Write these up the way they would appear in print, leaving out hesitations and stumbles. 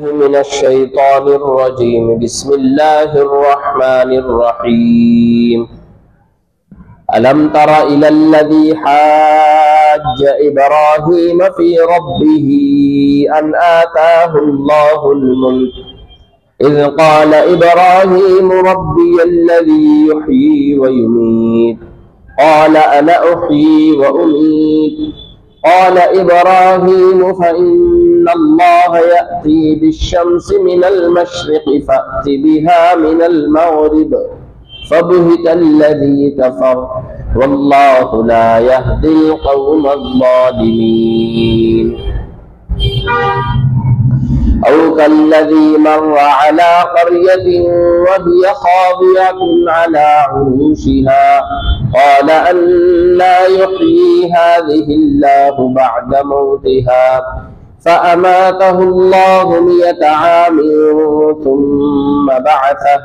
من الشيطان الرجيم. بسم الله الرحمن الرحيم. ألم تر إلى الذي حاج إبراهيم في ربه أن آتاه الله الملك إذ قال إبراهيم ربي الذي يحيي ويميت قال أنا أحيي وأميت قال إبراهيم فإن الله يأتي بالشمس من المشرق فأت بها من المغرب فبهت الذي كفر والله لا يهدي القوم الظالمين. أو كالذي مر على قرية وهي خاوية على عروشها قال أنى يحيي هذه الله بعد موتها فأماته الله 100 عام ثم بعثه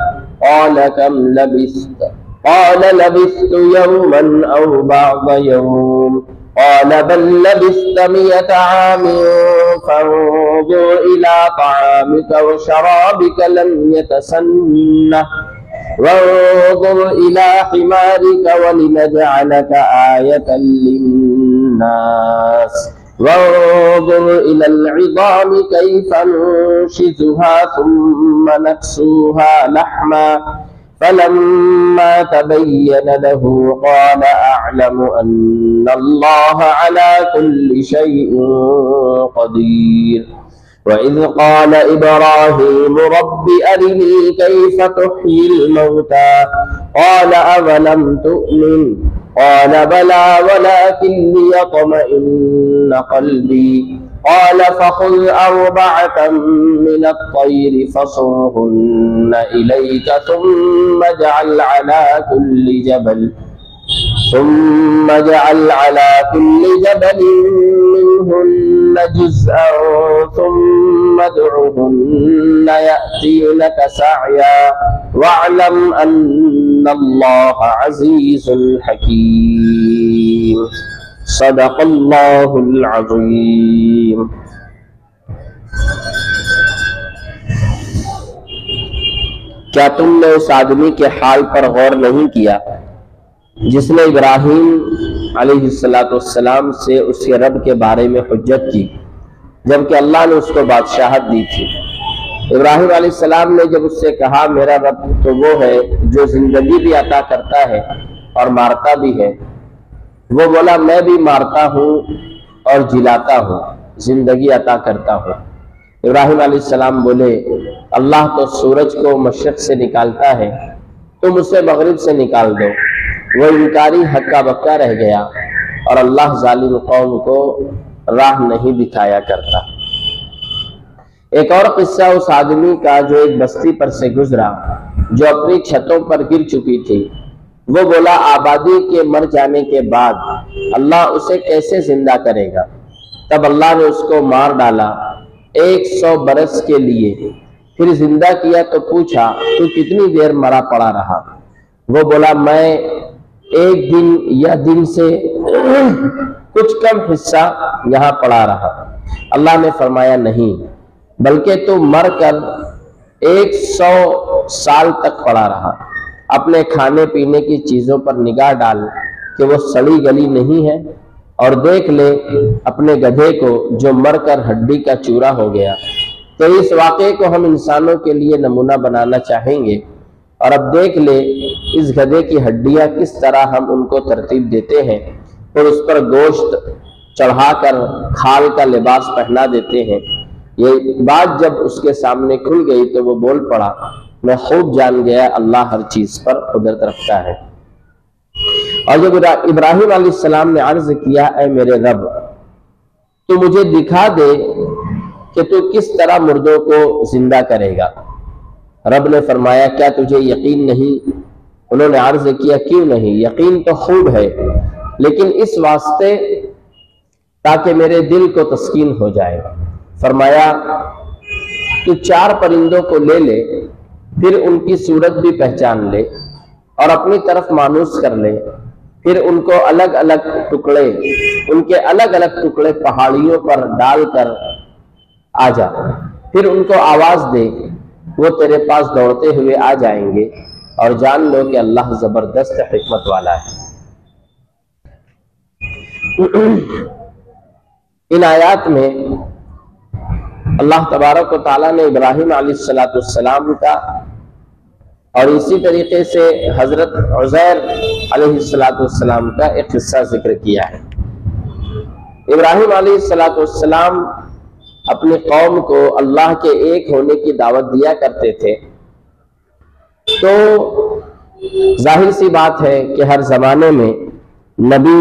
قال كم لبثت؟ قال لبثت يوما أو بعض يوم قال بل لبثت 100 عام فانظر إلى طعامك وشرابك لم يتسنه وانظر إلى حمارك ولنجعلك آية للناس وانظر إلى العظام كيف ننشزها ثم نكسوها لحما فلما تبين له قال أعلم أن الله على كل شيء قدير. وإذ قال إبراهيم رب أرني كيف تحيي الموتى قال أولم تؤمن قال بلى ولكن ليطمئن قلبي قال فخذ 4 من الطير فصرهن إليك ثم اجعل على كل جبل منهن جزءا ثم ادعهن يأتينك سعيا واعلم أن الله عزيز حكيم. صدق اللہ العظیم. کیا تم نے اس آدمی کے حال پر غور نہیں کیا جس نے ابراہیم علیہ السلام سے اس کے رب کے بارے میں حجت کی جبکہ اللہ نے اس کو بادشاہت دی تھی؟ ابراہیم علیہ السلام نے جب اس سے کہا میرا رب تو وہ ہے جو زندگی بھی عطا کرتا ہے اور مارتا بھی ہے، وہ بولا میں بھی مارتا ہوں اور جلاتا ہوں، زندگی عطا کرتا ہوں۔ ابراہیم علیہ السلام بولے اللہ تو سورج کو مشرق سے نکالتا ہے، تم اسے مغرب سے نکال دو۔ وہ انکاری ہکا بکا رہ گیا اور اللہ ظالم قوم کو راہ نہیں دکھایا کرتا۔ ایک اور قصہ اس آدمی کا جو ایک بستی پر سے گزرا جو اپنی چھتوں پر گر چکی تھی۔ وہ بولا آبادی کے مر جانے کے بعد اللہ اسے کیسے زندہ کرے گا؟ تب اللہ نے اس کو مار ڈالا 100 برس کے لیے، پھر زندہ کیا تو پوچھا تو کتنی دیر مرا پڑا رہا؟ وہ بولا میں 1 دن یا دن سے کچھ کم حصہ یہاں پڑا رہا۔ اللہ نے فرمایا نہیں، بلکہ تو مر کر 100 سال تک پڑا رہا۔ اپنے کھانے پینے کی چیزوں پر نگاہ ڈال کہ وہ سڑی گلی نہیں ہے، اور دیکھ لے اپنے گدھے کو جو مر کر ہڈی کا چورا ہو گیا۔ تو اس واقعے کو ہم انسانوں کے لیے نمونہ بنانا چاہیں گے، اور اب دیکھ لے اس گدھے کی ہڈیاں کس طرح ہم ان کو ترتیب دیتے ہیں اور اس پر گوشت چڑھا کر کھال کا لباس پہنا دیتے ہیں۔ یہ بات جب اس کے سامنے کھل گئی تو وہ بول پڑا میں خوب جان گیا اللہ ہر چیز پر قدرت رکھتا ہے۔ اور جب ابراہیم علیہ السلام نے عرض کیا اے میرے رب تو مجھے دکھا دے کہ تو کس طرح مردوں کو زندہ کرے گا؟ رب نے فرمایا کیا تجھے یقین نہیں؟ انہوں نے عرض کیا کیوں نہیں، یقین تو خوب ہے، لیکن اس واسطے تاکہ میرے دل کو تسکین ہو جائے۔ فرمایا تو 4 پرندوں کو لے لے، پھر ان کی صورت بھی پہچان لے اور اپنی طرف مانوس کر لے، پھر ان کو الگ الگ ٹکڑے، ان کے الگ الگ ٹکڑے پہاڑیوں پر ڈال کر آ جا، پھر ان کو آواز دے، وہ تیرے پاس دوڑتے ہوئے آ جائیں گے، اور جان لو کہ اللہ زبردست حکمت والا ہے۔ ان آیات میں اللہ تبارک و تعالیٰ نے ابراہیم علیہ السلام کا اور اسی طریقے سے حضرت عزیر علیہ السلام کا ایک قصہ ذکر کیا ہے۔ ابراہیم علیہ السلام اپنی قوم کو اللہ کے ایک ہونے کی دعوت دیا کرتے تھے، تو ظاہر سی بات ہے کہ ہر زمانے میں نبی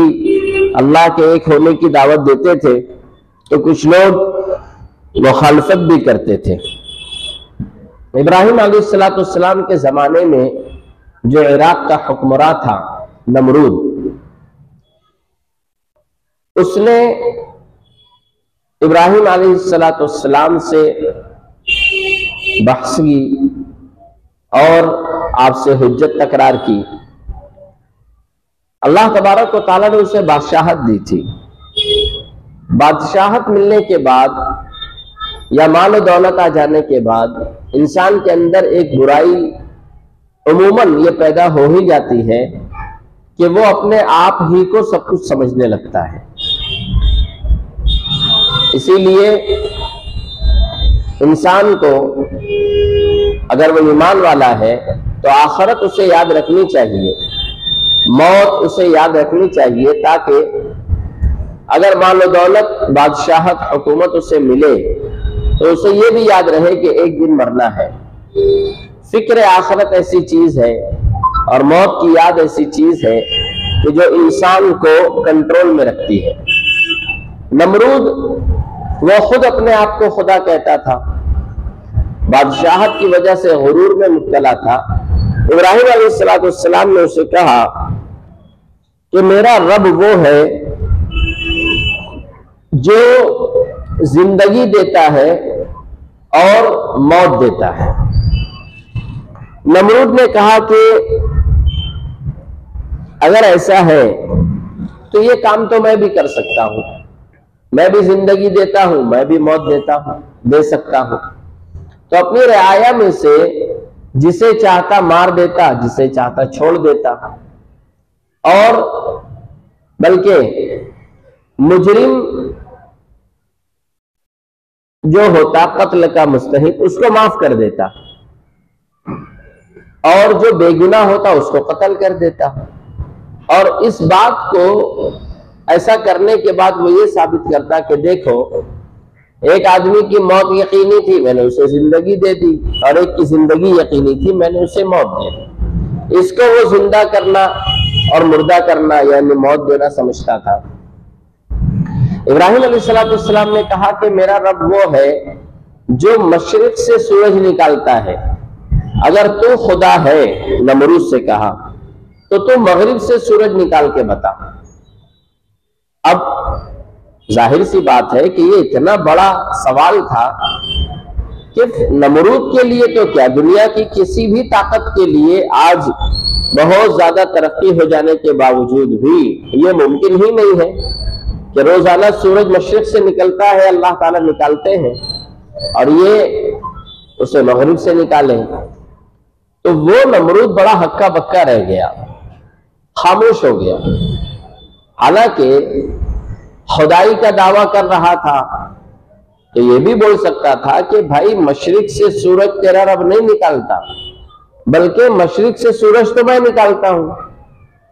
اللہ کے ایک ہونے کی دعوت دیتے تھے تو کچھ لوگ مخالفت بھی کرتے تھے۔ ابراہیم علیہ السلام کے زمانے میں جو عراق کا حکمراں تھا نمرود، اس نے ابراہیم علیہ السلام سے بحث کی اور آپ سے حجت تکرار کی۔ اللہ تبارک و تعالیٰ نے اسے بادشاہت دی تھی۔ بادشاہت ملنے کے بعد یا مال و دولت آ جانے کے بعد انسان کے اندر ایک برائی عموماً یہ پیدا ہو ہی جاتی ہے کہ وہ اپنے آپ ہی کو سب کچھ سمجھنے لگتا ہے۔ اسی لیے انسان کو اگر وہ ایمان والا ہے تو آخرت اسے یاد رکھنی چاہیے، موت اسے یاد رکھنی چاہیے، تاکہ اگر مال و دولت، بادشاہت، حکومت اسے ملے تو اسے یہ بھی یاد رہے کہ ایک دن مرنا ہے۔ فکر آخرت ایسی چیز ہے اور موت کی یاد ایسی چیز ہے کہ جو انسان کو کنٹرول میں رکھتی ہے۔ نمرود وہ خود اپنے آپ کو خدا کہتا تھا، بادشاہت کی وجہ سے غرور میں مبتلا تھا۔ ابراہیم علیہ السلام نے اسے کہا کہ میرا رب وہ ہے جو زندگی دیتا ہے اور موت دیتا ہے۔ نمرود نے کہا کہ اگر ایسا ہے تو یہ کام تو میں بھی کر سکتا ہوں، میں بھی زندگی دیتا ہوں، میں بھی موت دے سکتا ہوں۔ تو اپنی رعایا میں سے جسے چاہتا مار دیتا، جسے چاہتا چھوڑ دیتا، اور بلکہ مجرم جو ہوتا قتل کا مستحق اس کو معاف کر دیتا، اور جو بے گناہ ہوتا اس کو قتل کر دیتا۔ اور اس بات کو ایسا کرنے کے بعد وہ یہ ثابت کرتا کہ دیکھو، ایک آدمی کی موت یقینی تھی، میں نے اسے زندگی دے دی، اور ایک کی زندگی یقینی تھی، میں نے اسے موت دے دی۔ اس کو وہ زندہ کرنا اور مردہ کرنا یعنی موت دینا سمجھتا تھا۔ ابراہیم علیہ السلام نے کہا کہ میرا رب وہ ہے جو مشرق سے سورج نکالتا ہے۔ اگر تو خدا ہے، نمرود سے کہا، تو مغرب سے سورج نکال کے بتا۔ اب ظاہر سی بات ہے کہ یہ اتنا بڑا سوال تھا کہ نمرود کے لیے تو کیا، دنیا کی کسی بھی طاقت کے لیے آج بہت زیادہ ترقی ہو جانے کے باوجود بھی یہ ممکن ہی نہیں ہے کہ روزانہ سورج مشرق سے نکلتا ہے، اللہ تعالیٰ نکالتے ہیں، اور یہ اسے مغرب سے نکالیں۔ تو وہ نمرود بڑا ہکا بکا رہ گیا، خاموش ہو گیا، حالانکہ خدائی کا دعویٰ کر رہا تھا تو یہ بھی بول سکتا تھا کہ بھائی مشرق سے سورج تیرا رب نہیں نکالتا، بلکہ مشرق سے سورج تو میں نکالتا ہوں۔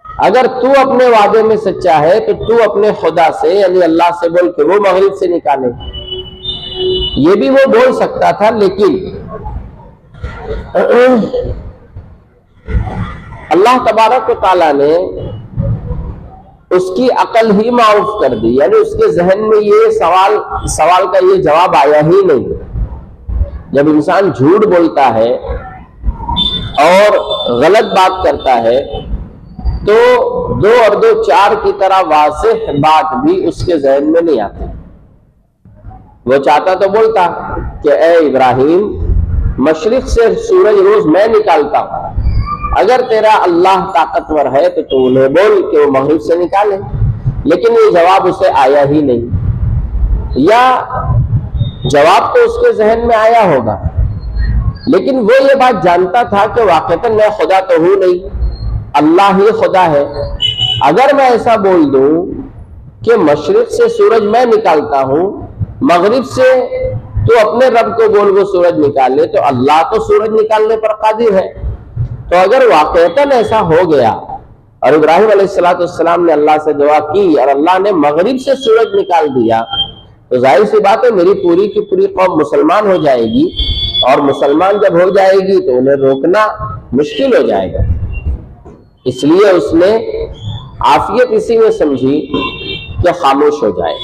اگر تو اپنے وعدے میں سچا ہے تو تو اپنے خدا سے یعنی اللہ سے بول کہ وہ مغرب سے نکالے۔ یہ بھی وہ بول سکتا تھا، لیکن اللہ تبارک و تعالیٰ نے اس کی عقل ہی معاف کر دی، یعنی اس کے ذہن میں یہ سوال کا یہ جواب آیا ہی نہیں۔ جب انسان جھوٹ بولتا ہے اور غلط بات کرتا ہے تو 2 اور 2 4 کی طرح واضح بات بھی اس کے ذہن میں نہیں آتی۔ وہ چاہتا تو بولتا کہ اے ابراہیم، مشرق سے سورج روز میں نکالتا ہوں، اگر تیرا اللہ طاقتور ہے تو انہیں بول کہ وہ مغرب سے نکالے، لیکن یہ جواب اسے آیا ہی نہیں۔ یا جواب تو اس کے ذہن میں آیا ہوگا، لیکن وہ یہ بات جانتا تھا کہ واقعتاً میں خدا تو ہوں نہیں، اللہ ہی خدا ہے۔ اگر میں ایسا بول دوں کہ مشرق سے سورج میں نکالتا ہوں، مغرب سے تو اپنے رب کو بول وہ سورج نکال لے، تو اللہ تو سورج نکالنے پر قادر ہے۔ تو اگر واقعتاً ایسا ہو گیا اور ابراہیم علیہ السلام نے اللہ سے دعا کی اور اللہ نے مغرب سے سورج نکال دیا، تو ظاہر سی بات ہے میری پوری کی پوری قوم مسلمان ہو جائے گی، اور مسلمان جب ہو جائے گی تو انہیں روکنا مشکل ہو جائے گا۔ اس لیے اس نے عافیت اسی میں سمجھی کہ خاموش ہو جائے۔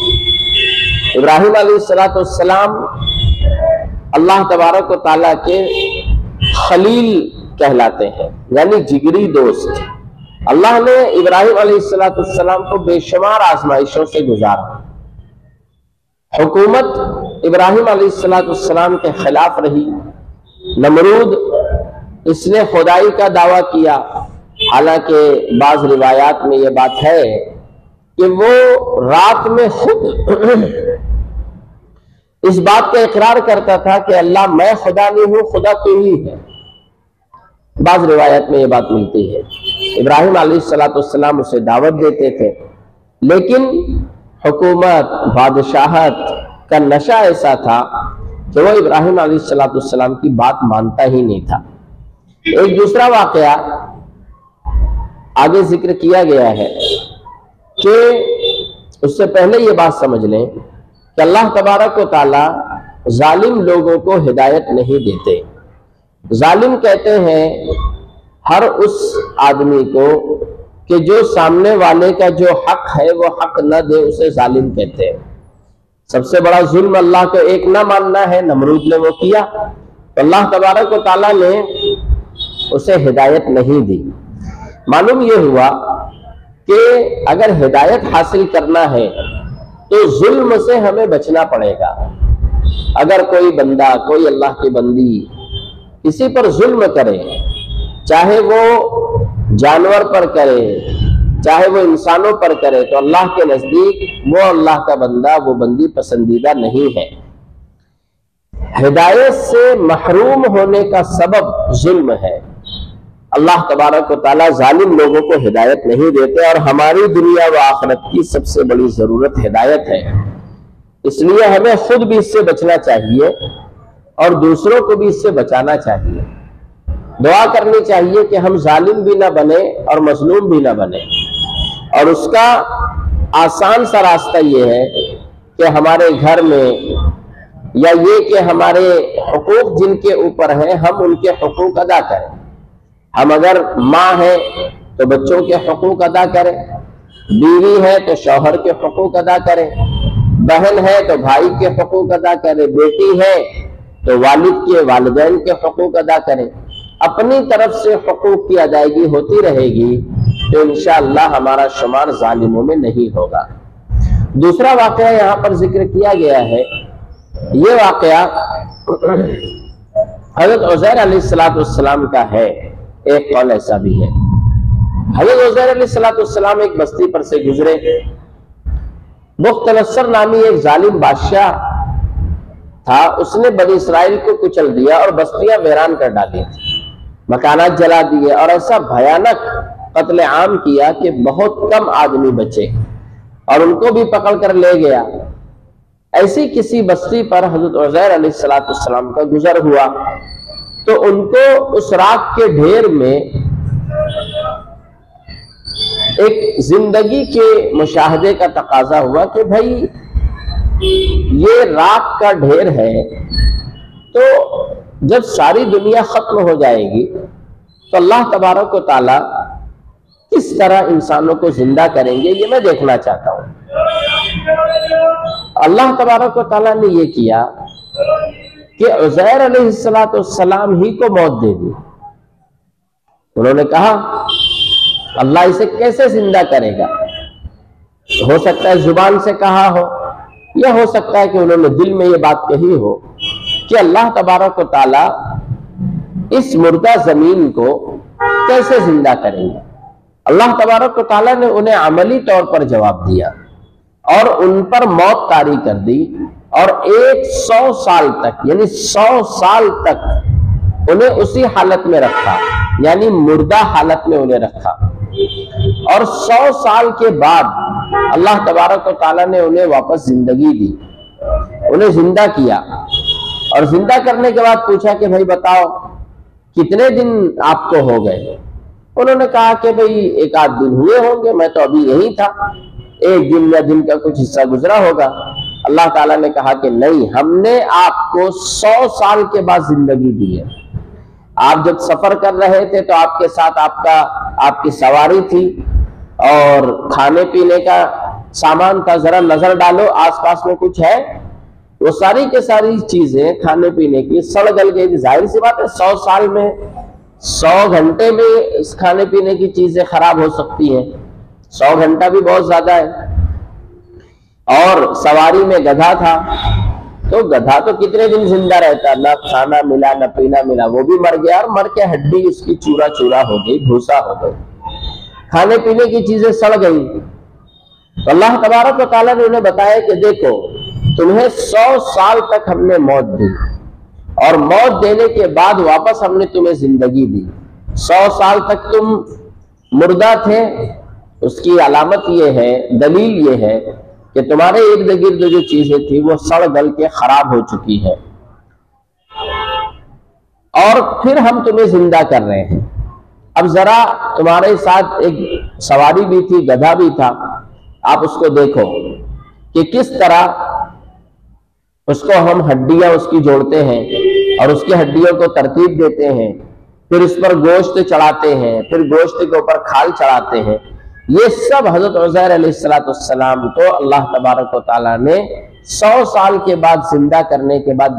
ابراہیم علیہ السلام اللہ تبارک و تعالیٰ کے خلیل کہلاتے ہیں، یعنی جگری دوست۔ اللہ نے ابراہیم علیہ السلام کو بے شمار آزمائشوں سے گزارا۔ حکومت ابراہیم علیہ السلام کے خلاف رہی، نمرود اس نے خدائی کا دعویٰ کیا، حالانکہ بعض روایات میں یہ بات ہے کہ وہ رات میں خود اس بات کا اقرار کرتا تھا کہ اللہ میں خدا نہیں ہوں، خدا تو ہی ہے۔ بعض روایات میں یہ بات ملتی ہے۔ ابراہیم علیہ السلام اسے دعوت دیتے تھے، لیکن حکومت بادشاہت کا نشہ ایسا تھا کہ وہ ابراہیم علیہ السلام کی بات مانتا ہی نہیں تھا۔ ایک دوسرا واقعہ آگے ذکر کیا گیا ہے کہ اس سے پہلے یہ بات سمجھ لیں کہ اللہ تبارک و تعالی ظالم لوگوں کو ہدایت نہیں دیتے۔ ظالم کہتے ہیں ہر اس آدمی کو کہ جو سامنے والے کا جو حق ہے وہ حق نہ دے، اسے ظالم کہتے ہیں۔ سب سے بڑا ظلم اللہ کو ایک نہ ماننا ہے، نمرود نے وہ کیا، تو اللہ تبارک و تعالیٰ نے اسے ہدایت نہیں دی۔ معلوم یہ ہوا کہ اگر ہدایت حاصل کرنا ہے تو ظلم سے ہمیں بچنا پڑے گا۔ اگر کوئی بندہ، کوئی اللہ کی بندی کسی پر ظلم کرے، چاہے وہ جانور پر کرے چاہے وہ انسانوں پر کرے، تو اللہ کے نزدیک وہ اللہ کا بندہ، وہ بندی پسندیدہ نہیں ہے۔ ہدایت سے محروم ہونے کا سبب ظلم ہے۔ اللہ تبارک و تعالیٰ ظالم لوگوں کو ہدایت نہیں دیتے، اور ہماری دنیا و آخرت کی سب سے بڑی ضرورت ہدایت ہے۔ اس لیے ہمیں خود بھی اس سے بچنا چاہیے اور دوسروں کو بھی اس سے بچانا چاہیے۔ دعا کرنی چاہیے کہ ہم ظالم بھی نہ بنے اور مظلوم بھی نہ بنے، اور اس کا آسان سا راستہ یہ ہے کہ ہمارے گھر میں، یا یہ کہ ہمارے حقوق جن کے اوپر ہیں ہم ان کے حقوق ادا کریں۔ ہم اگر ماں ہیں تو بچوں کے حقوق ادا کریں، بیوی ہے تو شوہر کے حقوق ادا کریں، بہن ہے تو بھائی کے حقوق ادا کریں، بیٹی ہے تو والد کے، والدین کے حقوق ادا کریں۔ اپنی طرف سے حقوق کی ادائیگی ہوتی رہے گی تو انشاءاللہ ہمارا شمار ظالموں میں نہیں ہوگا۔ دوسرا واقعہ یہاں پر ذکر کیا گیا ہے، یہ واقعہ حضرت عزیر علیہ السلام کا ہے۔ ایک قول ایسا بھی ہے، حضرت عزیر علیہ السلام ایک بستی پر سے گزرے۔ بخت نصر نامی ایک ظالم بادشاہ تھا، اس نے بنی اسرائیل کو کچل دیا اور بستیاں ویران کر ڈالی، مکانات جلا دیے، اور ایسا بھیانک قتل عام کیا کہ بہت کم آدمی بچے اور ان کو بھی پکڑ کر لے گیا۔ ایسی کسی بستی پر حضرت عزیر علیہ السلام کا گزر ہوا تو ان کو اس راکھ کے ڈھیر میں ایک زندگی کے مشاہدے کا تقاضا ہوا کہ بھائی یہ راکھ کا ڈھیر ہے، تو جب ساری دنیا ختم ہو جائے گی تو اللہ تبارک و تعالیٰ کس طرح انسانوں کو زندہ کریں گے، یہ میں دیکھنا چاہتا ہوں۔ اللہ تبارک و تعالیٰ نے یہ کیا کہ عزیر علیہ السلام ہی کو موت دے دی۔ انہوں نے کہا اللہ اسے کیسے زندہ کرے گا؟ ہو سکتا ہے زبان سے کہا ہو، یا ہو سکتا ہے کہ انہوں نے دل میں یہ بات کہی ہو کہ اللہ تبارک و تعالیٰ اس مردہ زمین کو کیسے زندہ کریں گے۔ اللہ تبارک و تعالیٰ نے انہیں عملی طور پر جواب دیا اور ان پر موت طاری کر دی اور 100 سال تک یعنی 100 سال تک انہیں اسی حالت میں رکھا، یعنی مردہ حالت میں انہیں رکھا، اور 100 سال کے بعد اللہ تبارک و تعالیٰ نے انہیں واپس زندگی دی، انہیں زندہ کیا، اور زندہ کرنے کے بعد پوچھا کہ بھائی بتاؤ کتنے دن آپ کو ہو گئے؟ انہوں نے کہا کہ بھئی 1 آدھ دن ہوئے ہوں گے، میں تو ابھی یہی تھا، 1 دن یا دن کا کچھ حصہ گزرا ہوگا۔ اللہ تعالیٰ نے کہا کہ نہیں، ہم نے آپ کو 100 سال کے بعد زندگی دی ہے۔ آپ جب سفر کر رہے تھے تو آپ کے ساتھ آپ کی سواری تھی اور کھانے پینے کا سامان تھا، ذرا نظر ڈالو آس پاس میں کچھ ہے، وہ ساری کے ساری چیزیں کھانے پینے کی سڑ گل گئی۔ ظاہر سی بات ہے 100 سال میں 100 گھنٹے میں کھانے پینے کی چیزیں خراب ہو سکتی ہیں، 100 گھنٹہ بھی بہت زیادہ ہے۔ اور سواری میں گدھا تھا، تو گدھا تو کتنے دن زندہ رہتا، نہ کھانا ملا نہ پینا ملا، وہ بھی مر گیا، اور مر کے ہڈی اس کی چورا چورا ہو گئی، بھوسا ہو گئی، کھانے پینے کی چیزیں سڑ گئی۔ تو اللہ تبارک و تعالیٰ نے انہیں بتایا کہ دیکھو تمہیں 100 سال تک ہم نے موت دی، اور موت دینے کے بعد واپس ہم نے تمہیں زندگی دی۔ 100 سال تک تم مردہ تھے، اس کی علامت یہ ہے، دلیل یہ ہے کہ تمہارے ارد گرد جو چیزیں تھیں وہ سڑ گل کے خراب ہو چکی ہے، اور پھر ہم تمہیں زندہ کر رہے ہیں۔ اب ذرا تمہارے ساتھ ایک سواری بھی تھی، گدھا بھی تھا، آپ اس کو دیکھو کہ کس طرح اس کو ہم ہڈیاں اس کی جوڑتے ہیں اور اس کی ہڈیوں کو ترتیب دیتے ہیں، پھر اس پر گوشت چڑھاتے ہیں، پھر گوشت کے اوپر کھال چڑھاتے ہیں۔ یہ سب حضرت عزیر علیہ السلام کو اللہ تبارک و تعالیٰ نے 100 سال کے بعد زندہ کرنے کے بعد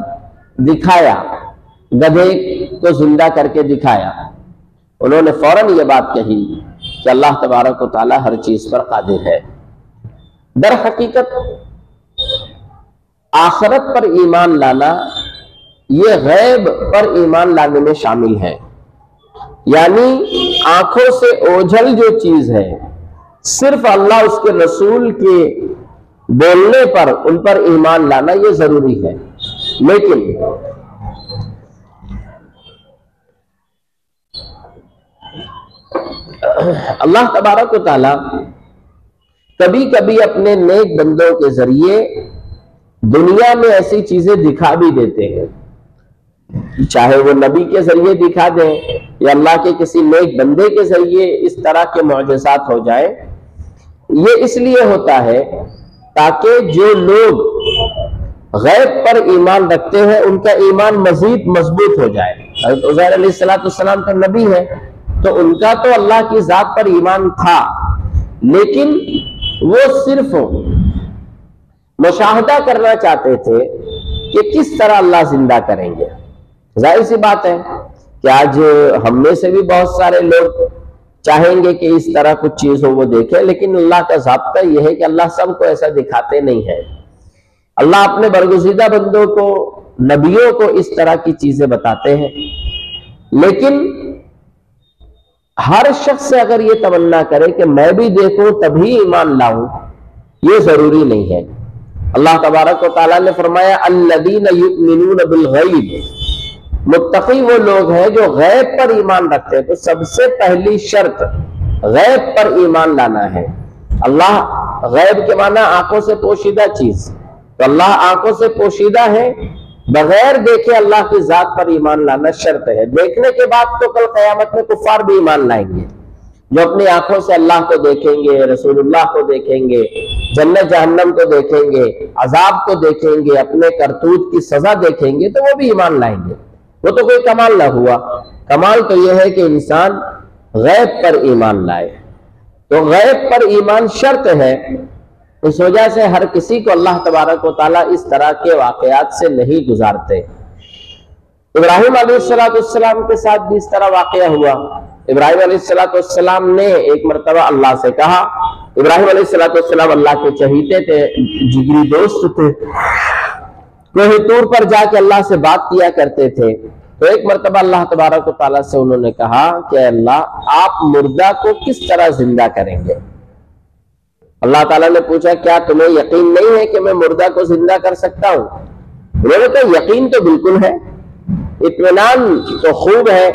دکھایا، گدھے کو زندہ کر کے دکھایا۔ انہوں نے فوراً یہ بات کہی کہ اللہ تبارک و تعالیٰ ہر چیز پر قادر ہے۔ در حقیقت آخرت پر ایمان لانا یہ غیب پر ایمان لانے میں شامل ہے، یعنی آنکھوں سے اوجھل جو چیز ہے صرف اللہ اس کے رسول کے بولنے پر ان پر ایمان لانا یہ ضروری ہے، لیکن اللہ تبارک و تعالی کبھی کبھی اپنے نیک بندوں کے ذریعے دنیا میں ایسی چیزیں دکھا بھی دیتے ہیں، چاہے وہ نبی کے ذریعے دکھا دیں یا اللہ کے کسی نیک بندے کے ذریعے اس طرح کے معجزات ہو جائے۔ یہ اس لیے ہوتا ہے تاکہ جو لوگ غیب پر ایمان رکھتے ہیں ان کا ایمان مزید مضبوط ہو جائے۔ حضرت عزیر علیہ السلام تو نبی ہے، تو ان کا تو اللہ کی ذات پر ایمان تھا، لیکن وہ صرف مشاہدہ کرنا چاہتے تھے کہ کس طرح اللہ زندہ کریں گے۔ ظاہر سی بات ہے کہ آج ہم میں سے بھی بہت سارے لوگ چاہیں گے کہ اس طرح کچھ چیز ہو وہ دیکھیں، لیکن اللہ کا ضابطہ یہ ہے کہ اللہ سب کو ایسا دکھاتے نہیں ہے۔ اللہ اپنے برگزیدہ بندوں کو، نبیوں کو اس طرح کی چیزیں بتاتے ہیں، لیکن ہر شخص سے اگر یہ تمنا کرے کہ میں بھی دیکھوں تبھی ایمان لاؤں، یہ ضروری نہیں ہے۔ اللہ تبارک و تعالیٰ نے فرمایا الذین یؤمنون بالغیب، متقی وہ لوگ ہیں جو غیب پر ایمان رکھتے ہیں۔ تو سب سے پہلی شرط غیب پر ایمان لانا ہے۔ اللہ غیب کے معنی آنکھوں سے پوشیدہ چیز، تو اللہ آنکھوں سے پوشیدہ ہے، بغیر دیکھے اللہ کی ذات پر ایمان لانا شرط ہے۔ دیکھنے کے بعد تو کل قیامت میں کفار بھی ایمان لائیں گے، جو اپنی آنکھوں سے اللہ کو دیکھیں گے، رسول اللہ کو دیکھیں گے، جنت جہنم کو دیکھیں گے، عذاب کو دیکھیں گے، اپنے کرتوت کی سزا دیکھیں گے، تو وہ بھی ایمان لائیں گے۔ وہ تو کوئی کمال نہ ہوا، کمال تو یہ ہے کہ انسان غیب پر ایمان لائے۔ تو غیب پر ایمان شرط ہے، اس وجہ سے ہر کسی کو اللہ تبارک و تعالیٰ اس طرح کے واقعات سے نہیں گزارتے۔ ابراہیم علیہ السلام کے ساتھ بھی اس طرح واقعہ ہوا۔ ابراہیم علیہ السلام نے ایک مرتبہ اللہ سے کہا، ابراہیم علیہ السلام اللہ کے چہیتے تھے، جگری دوست تھے، کوہ طور پر جا کے اللہ سے بات کیا کرتے تھے۔ تو ایک مرتبہ اللہ تبارک و تعالیٰ سے انہوں نے کہا کہ اللہ آپ مردہ کو کس طرح زندہ کریں گے؟ اللہ تعالیٰ نے پوچھا کیا تمہیں یقین نہیں ہے کہ میں مردہ کو زندہ کر سکتا ہوں؟ انہوں نے کہا یقین تو بالکل ہے، اطمینان تو خوب ہے،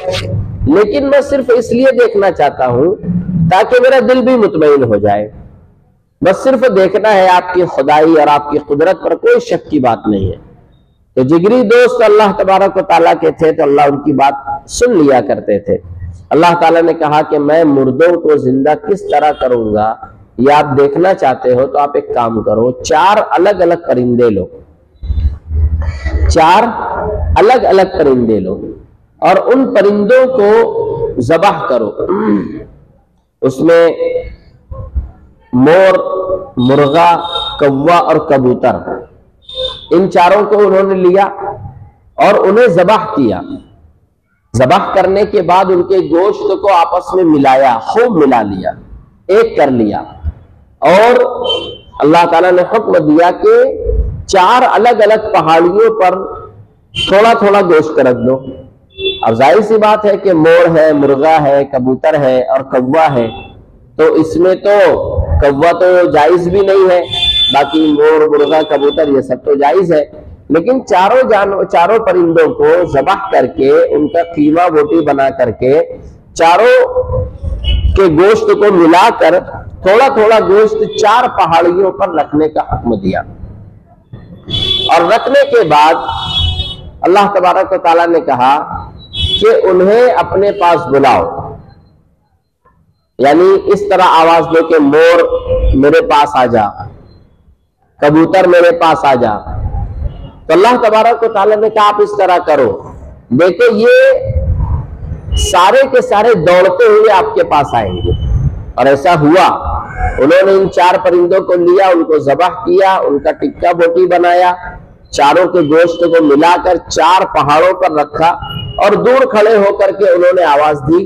لیکن میں صرف اس لیے دیکھنا چاہتا ہوں تاکہ میرا دل بھی مطمئن ہو جائے، بس صرف دیکھنا ہے، آپ کی خدائی اور آپ کی قدرت پر کوئی شک کی بات نہیں ہے۔ تو جگری دوست اللہ تبارک و تعالیٰ کے تھے تو اللہ ان کی بات سن لیا کرتے تھے۔ اللہ تعالیٰ نے کہا کہ میں مردوں کو زندہ کس طرح کروں گا، یہ آپ دیکھنا چاہتے ہو تو آپ ایک کام کرو، 4 الگ الگ پرندے لو، 4 الگ الگ پرندے لو اور ان پرندوں کو ذبح کرو۔ اس میں مور، مرغا، کوا اور کبوتر، ان 4 کو انہوں نے لیا اور انہیں ذبح کیا۔ ذبح کرنے کے بعد ان کے گوشت کو آپس میں ملایا، خوب ملا لیا، ایک کر لیا، اور اللہ تعالیٰ نے حکم دیا کہ 4 الگ الگ پہاڑیوں پر تھوڑا تھوڑا گوشت رکھ دو۔ اب ظاہر سی بات ہے کہ مور ہے، مرغا ہے، کبوتر ہے اور کوا ہے، تو اس میں تو کوا تو جائز بھی نہیں ہے، باقی مور، مرغا، کبوتر یہ سب تو جائز ہے، لیکن چاروں پرندوں کو ذبح کر کے ان کا قیمہ بوٹی بنا کر کے 4 کے گوشت کو ملا کر تھوڑا تھوڑا گوشت 4 پہاڑیوں پر رکھنے کا حکم دیا، اور رکھنے کے بعد اللہ تبارک و تعالیٰ نے کہا کہ انہیں اپنے پاس بلاؤ، یعنی اس طرح آواز دو کہ مور میرے پاس آ جا، کبوتر میرے پاس آ جا۔ تو اللہ تبارک و تعالیٰ نے کہا آپ اس طرح کرو، دیکھو یہ سارے کے سارے دوڑتے ہوئے آپ کے پاس آئیں گے، اور ایسا ہوا۔ انہوں نے ان 4 پرندوں کو لیا، ان کو ذبح کیا، ان کا ٹکا بوٹی بنایا، 4 کے گوشت کو ملا کر 4 پہاڑوں پر رکھا، اور دور کھڑے ہو کر کے انہوں نے آواز دی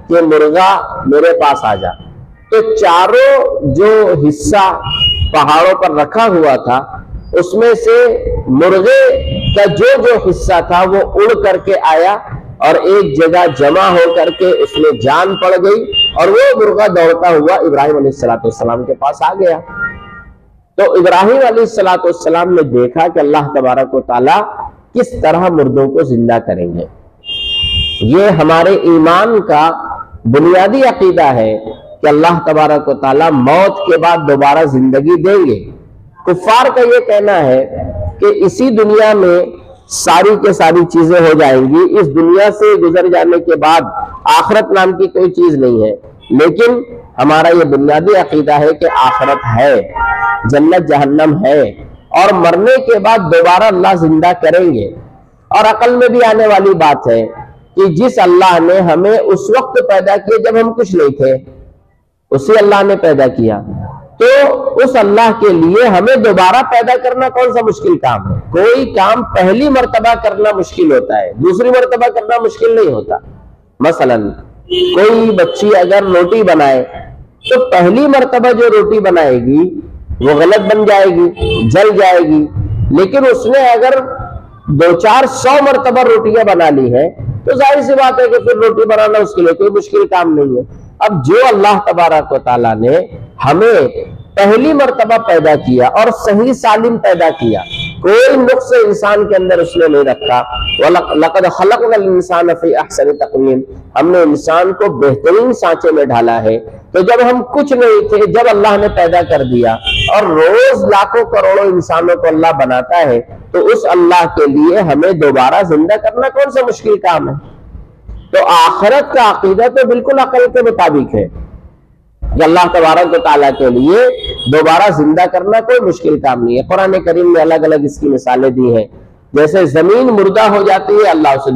کہ مرغا میرے پاس آ جا۔ تو 4 جو حصہ پہاڑوں پر رکھا ہوا تھا اس میں سے مرغے کا جو حصہ تھا وہ اڑ کر کے آیا اور ایک جگہ جمع ہو کر کے اس میں جان پڑ گئی، اور وہ مرغا دوڑتا ہوا ابراہیم علیہ السلام کے پاس آ گیا۔ تو ابراہیم علیہ السلام نے دیکھا کہ اللہ تبارک و تعالیٰ کس طرح مردوں کو زندہ کریں گے۔ یہ ہمارے ایمان کا بنیادی عقیدہ ہے کہ اللہ تبارک و تعالیٰ موت کے بعد دوبارہ زندگی دیں گے۔ کفار کا یہ کہنا ہے کہ اسی دنیا میں ساری کے ساری چیزیں ہو جائیں گی، اس دنیا سے گزر جانے کے بعد آخرت نام کی کوئی چیز نہیں ہے، لیکن ہمارا یہ بنیادی عقیدہ ہے کہ آخرت ہے، جنت جہنم ہے، اور مرنے کے بعد دوبارہ اللہ زندہ کریں گے۔ اور عقل میں بھی آنے والی بات ہے کہ جس اللہ نے ہمیں اس وقت پیدا کیا جب ہم کچھ نہیں تھے، اسی اللہ نے پیدا کیا، تو اس اللہ کے لیے ہمیں دوبارہ پیدا کرنا کون سا مشکل کام ہے؟ کوئی کام پہلی مرتبہ کرنا مشکل ہوتا ہے، دوسری مرتبہ کرنا مشکل نہیں ہوتا۔ مثلا کوئی بچی اگر روٹی بنائے تو پہلی مرتبہ جو روٹی بنائے گی وہ غلط بن جائے گی، جل جائے گی، لیکن اس نے اگر 200-400 مرتبہ روٹیاں بنا لی ہیں تو ظاہر سی بات ہے کہ پھر روٹی بنانا اس کے لیے کوئی مشکل کام نہیں ہے۔ اب جو اللہ تبارک و تعالیٰ نے ہمیں پہلی مرتبہ پیدا کیا اور صحیح سالم پیدا کیا، کوئی نقص انسان کے اندر اس نے نہیں رکھا، وَلَقَدْ خَلَقْنَا الْإِنسَانَ فِي أَحْسَنِ تَقْوِيمٍ، ہم نے انسان کو بہترین سانچے میں ڈھالا ہے۔ تو جب ہم کچھ نہیں تھے، جب اللہ نے پیدا کر دیا، اور روز لاکھوں کروڑوں انسانوں کو اللہ بناتا ہے، تو اس اللہ کے لیے ہمیں دوبارہ زندہ کرنا کون سا مشکل کام ہے؟ تو آخرت کا عقیدہ تو بالکل عقل کے مطابق ہے کہ اللہ تبارک و تعالیٰ کے لیے دوبارہ زندہ کرنا کوئی مشکل کام نہیں ہے۔ قرآن کریم میں الگ الگ اس کی مثالیں دی ہیں، جیسے زمین مردہ ہو جاتی ہے اللہ اسے